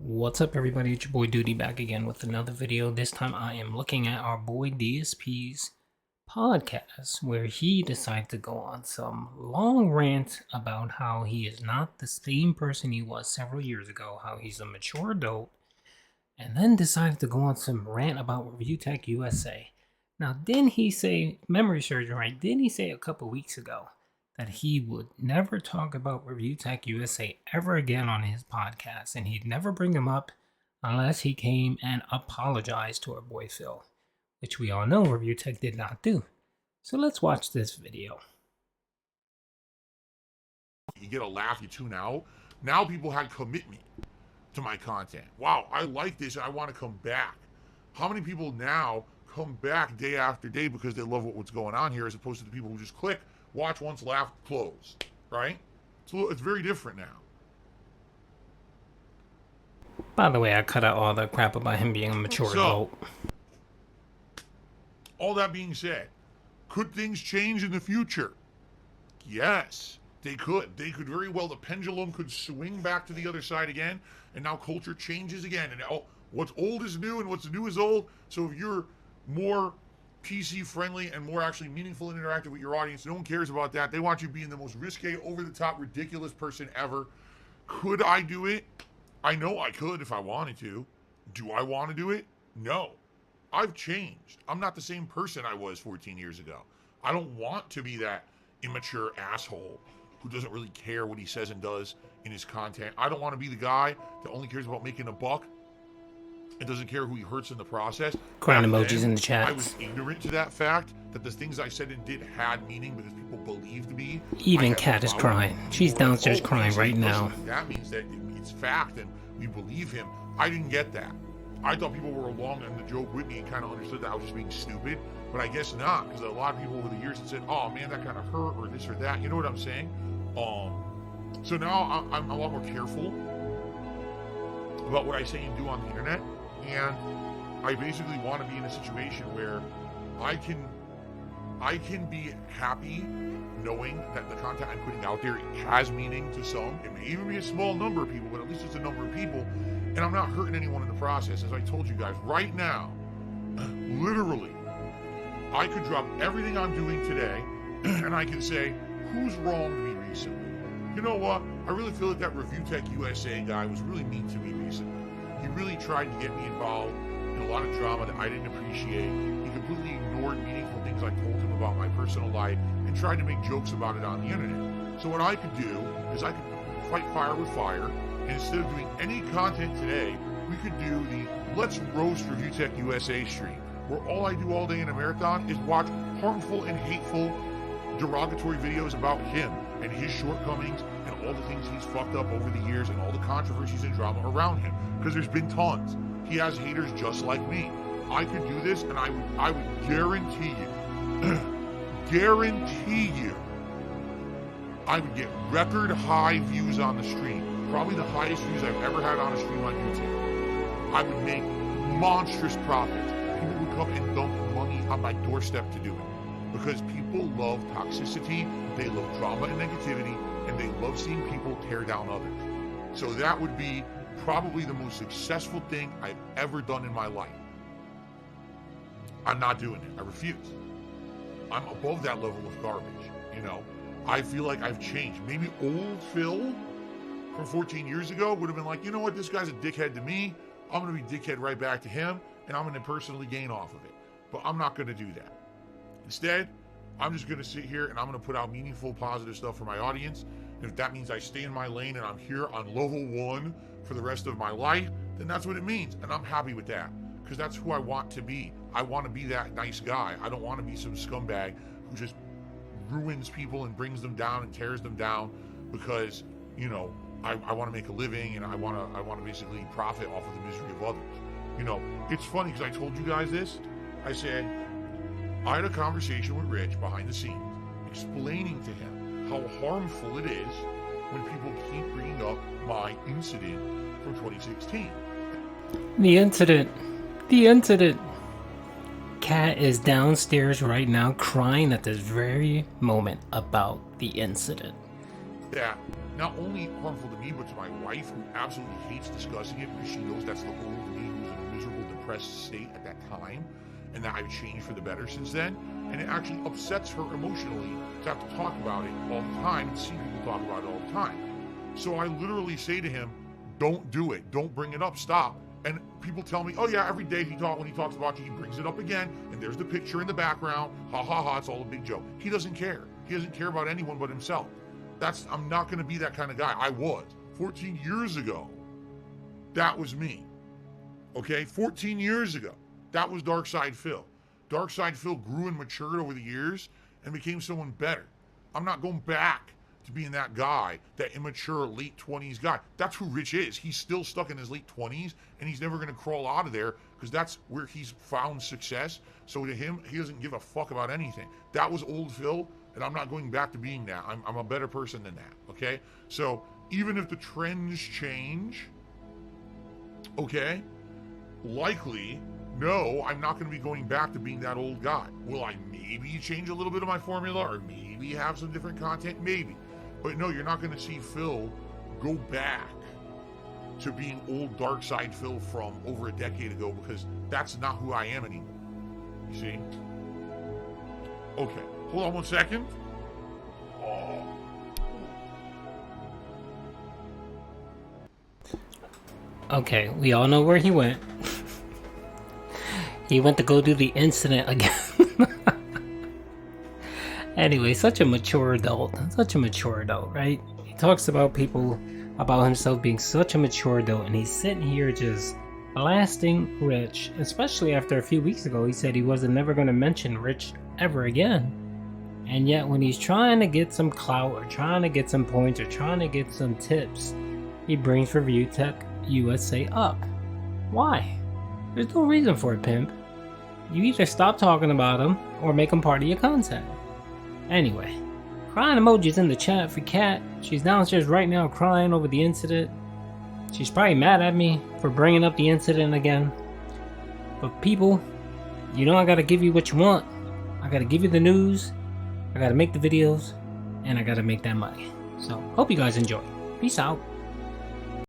What's up, everybody? It's your boy Duty back again with another video. This time I am looking at our boy DSP's podcast, where he decided to go on some long rant about how he is not the same person he was several years ago, how he's a mature adult, and then decided to go on some rant about ReviewTechUsa. Now, didn't he say, memory serves me right, didn't he say a couple weeks ago that he would never talk about ReviewTechUsa ever again on his podcast, and he'd never bring him up unless he came and apologized to our boy Phil, which we all know ReviewTech did not do. So let's watch this video. You get a laugh, you tune out. Now people had commitment to my content. Wow, I like this and I want to come back. How many people now come back day after day because they love what's going on here, as opposed to the people who just click, watch once, laugh, close, right? So it's very different now. By the way, I cut out all the crap about him being a mature adult. All that being said, could things change in the future? Yes, they could. They could very well. The pendulum could swing back to the other side again, and now culture changes again. And what's old is new, and what's new is old. So if you're more PC friendly and more actually meaningful and interactive with your audience, no one cares about that. They want you being the most risque, over the top, ridiculous person ever. Could I do it? I know I could if I wanted to. Do I want to do it? No. I've changed. I'm not the same person I was 14 years ago. I don't want to be that immature asshole who doesn't really care what he says and does in his content. I don't want to be the guy that only cares about making a buck and doesn't care who he hurts in the process. Crying emojis in the chat. I was ignorant to that fact, that the things I said and did had meaning because people believed me. Even Kat is crying. She's downstairs crying right now. That means that it's fact and we believe him. I didn't get that. I thought people were along on the joke with me and kind of understood that I was just being stupid, but I guess not, because a lot of people over the years had said, oh man, that kind of hurt, or this or that. You know what I'm saying? So now I'm a lot more careful about what I say and do on the internet, and I basically want to be in a situation where I can be happy knowing that the content I'm putting out there has meaning to some. It may even be a small number of people, but at least it's a number of people, and I'm not hurting anyone in the process. As I told you guys, right now, literally, I could drop everything I'm doing today, and I can say, who's wronged me recently? You know what? I really feel like that ReviewTechUsa guy was really mean to me recently. He really tried to get me involved in a lot of drama that I didn't appreciate. He completely ignored meaningful things I told him about my personal life and tried to make jokes about it on the internet. So what I could do is I could fight fire with fire, and instead of doing any content today, we could do the Let's Roast ReviewTechUsa stream, where all I do all day in a marathon is watch harmful and hateful derogatory videos about him and his shortcomings and all the things he's fucked up over the years and all the controversies and drama around him, because there's been tons. He has haters just like me. I could do this, and I would guarantee you I would get record high views on the stream, probably the highest views I've ever had on a stream on YouTube. I would make monstrous profits. People would come and dump money on my doorstep to do it, because people love toxicity, they love drama and negativity, and they love seeing people tear down others. So that would be probably the most successful thing I've ever done in my life. I'm not doing it. I refuse. I'm above that level of garbage, you know. I feel like I've changed. Maybe old Phil from 14 years ago would have been like, you know what, this guy's a dickhead to me. I'm going to be dickhead right back to him, and I'm going to personally gain off of it. But I'm not going to do that. Instead, I'm just going to sit here and I'm going to put out meaningful, positive stuff for my audience. And if that means I stay in my lane and I'm here on level 1 for the rest of my life, then that's what it means. And I'm happy with that, because that's who I want to be. I want to be that nice guy. I don't want to be some scumbag who just ruins people and brings them down and tears them down because, you know, I want to make a living and I want to basically profit off of the misery of others. You know, it's funny because I told you guys this. I said, I had a conversation with Rich behind the scenes, explaining to him how harmful it is when people keep bringing up my incident from 2016. The incident. Kat is downstairs right now crying at this very moment about the incident. That not only harmful to me, but to my wife, who absolutely hates discussing it because she knows that's the old me who's in a miserable, depressed state at that time, and that I've changed for the better since then. And it actually upsets her emotionally to have to talk about it all the time and see people talk about it all the time. So I literally say to him, don't do it. Don't bring it up. Stop. And people tell me, oh yeah, every day when he talks about you, he brings it up again, and there's the picture in the background. Ha ha ha, it's all a big joke. He doesn't care. He doesn't care about anyone but himself. I'm not going to be that kind of guy. I was. 14 years ago, that was me. Okay? 14 years ago, that was Dark Side Phil. Dark Side Phil grew and matured over the years and became someone better. I'm not going back to being that guy, that immature late 20s guy. That's who Rich is. He's still stuck in his late 20s, and he's never going to crawl out of there because that's where he's found success. So to him, he doesn't give a fuck about anything. That was old Phil, and I'm not going back to being that. I'm a better person than that, okay? So even if the trends change, okay, likely, no, I'm not going to be going back to being that old guy. Will I maybe change a little bit of my formula or maybe have some different content? Maybe. But no, you're not going to see Phil go back to being old Dark Side Phil from over a decade ago, because that's not who I am anymore. You see? Okay, hold on 1 second. Oh. Okay, we all know where he went. He went to go do the incident again. Anyway, such a mature adult, right? He talks about himself being such a mature adult, and he's sitting here just blasting Rich, especially after a few weeks ago he said he wasn't never going to mention Rich ever again. And yet when he's trying to get some clout or trying to get some points or trying to get some tips, he brings ReviewTechUsa up. Why? There's no reason for it, pimp. You either stop talking about him or make him part of your content. Anyway, crying emojis in the chat for Kat. She's downstairs right now crying over the incident. She's probably mad at me for bringing up the incident again. But people, you know I gotta give you what you want. I gotta give you the news. I gotta make the videos. And I gotta make that money. So, hope you guys enjoy. Peace out.